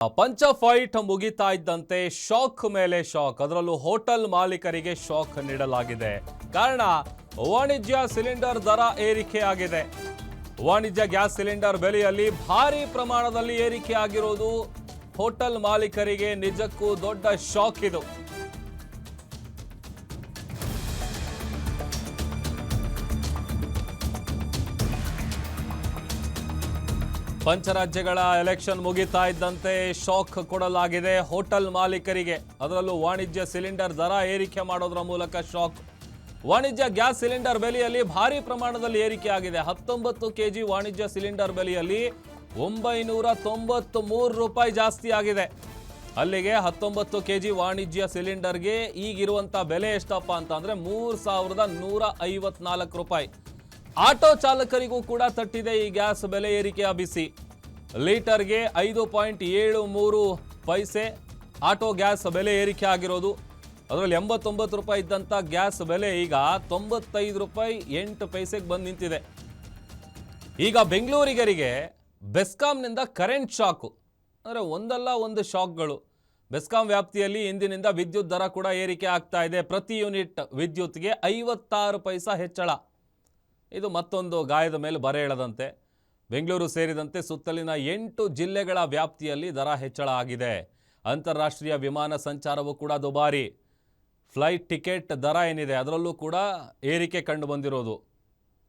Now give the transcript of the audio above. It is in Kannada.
ಪಂಚ ಫೈಟ್ ಮುಗಿತಾ ಇದ್ದಂತೆ ಶಾಕ್ ಮೇಲೆ ಶಾಕ್, ಅದರಲ್ಲೂ ಹೋಟೆಲ್ ಮಾಲೀಕರಿಗೆ ಶಾಕ್ ನೀಡಲಾಗಿದೆ. ಕಾರಣ ವಾಣಿಜ್ಯ ಸಿಲಿಂಡರ್ ದರ ಏರಿಕೆಯಾಗಿದೆ. ವಾಣಿಜ್ಯ ಗ್ಯಾಸ್ ಸಿಲಿಂಡರ್ ಬೆಲೆಯಲ್ಲಿ ಭಾರಿ ಪ್ರಮಾಣದಲ್ಲಿ ಏರಿಕೆ ಆಗಿರೋದು ಹೋಟೆಲ್ ಮಾಲೀಕರಿಗೆ ನಿಜಕ್ಕೂ ದೊಡ್ಡ ಶಾಕ್ ಇದು. ಪಂಚರಾಜ್ಯಗಳ ಎಲೆಕ್ಷನ್ ಮುಗಿತಾ ಇದ್ದಂತೆ ಶಾಕ್ ಕೊಡಲಾಗಿದೆ ಹೋಟೆಲ್ ಮಾಲೀಕರಿಗೆ. ಅದರಲ್ಲೂ ವಾಣಿಜ್ಯ ಸಿಲಿಂಡರ್ ದರ ಏರಿಕೆ ಮಾಡೋದ್ರ ಮೂಲಕ ಶಾಕ್. ವಾಣಿಜ್ಯ ಗ್ಯಾಸ್ ಸಿಲಿಂಡರ್ ಬೆಲೆಯಲ್ಲಿ ಭಾರಿ ಪ್ರಮಾಣದಲ್ಲಿ ಏರಿಕೆ ಆಗಿದೆ. 19 ಕೆಜಿ ವಾಣಿಜ್ಯ ಸಿಲಿಂಡರ್ ಬೆಲೆಯಲ್ಲಿ 993 ರೂಪಾಯಿ ಜಾಸ್ತಿ ಆಗಿದೆ. ಅಲ್ಲಿಗೆ 19 ಕೆಜಿ ವಾಣಿಜ್ಯ ಸಿಲಿಂಡರ್ಗೆ ಈಗಿರುವಂಥ ಬೆಲೆ ಎಷ್ಟಪ್ಪ ಅಂತಂದ್ರೆ 3154 ರೂಪಾಯಿ. ಆಟೋ ಚಾಲಕರಿಗೂ ಕೂಡ ತಟ್ಟಿದೆ ಈ ಗ್ಯಾಸ್ ಬೆಲೆ ಏರಿಕೆಯ ಬಿಸಿ. ಲೀಟರ್ಗೆ 5.73 ಪೈಸೆ ಆಟೋ ಗ್ಯಾಸ್ ಬೆಲೆ ಏರಿಕೆ ಆಗಿರೋದು. ಅದರಲ್ಲಿ 89 ರೂಪಾಯಿ ಇದ್ದಂಥ ಗ್ಯಾಸ್ ಬೆಲೆ ಈಗ 95 ರೂಪಾಯಿ 8 ಪೈಸೆಗೆ ಬಂದು ನಿಂತಿದೆ. ಈಗ ಬೆಂಗಳೂರಿಗರಿಗೆ ಬೆಸ್ಕಾಂನಿಂದ ಕರೆಂಟ್ ಶಾಕು, ಅಂದರೆ ಒಂದಲ್ಲ ಒಂದು ಶಾಕ್ಗಳು. ಬೆಸ್ಕಾಂ ವ್ಯಾಪ್ತಿಯಲ್ಲಿ ಇಂದಿನಿಂದ ವಿದ್ಯುತ್ ದರ ಕೂಡ ಏರಿಕೆ ಆಗ್ತಾ ಇದೆ. ಪ್ರತಿ ಯೂನಿಟ್ ವಿದ್ಯುತ್ಗೆ 56 ಪೈಸಾ ಹೆಚ್ಚಳ. ಇದು ಮತ್ತೊಂದು ಗಾಯದ ಮೇಲೆ ಬರೆ ಎಳೆದಂತೆ. ಬೆಂಗಳೂರು ಸೇರಿದಂತೆ ಸುತ್ತಲಿನ 8 ಜಿಲ್ಲೆಗಳ ವ್ಯಾಪ್ತಿಯಲ್ಲಿ ದರ ಹೆಚ್ಚಳ ಆಗಿದೆ. ಅಂತಾರಾಷ್ಟ್ರೀಯ ವಿಮಾನ ಸಂಚಾರವೂ ಕೂಡ ದುಬಾರಿ. ಫ್ಲೈಟ್ ಟಿಕೆಟ್ ದರ ಏನಿದೆ ಅದರಲ್ಲೂ ಕೂಡ ಏರಿಕೆ ಕಂಡು ಬಂದಿರೋದು.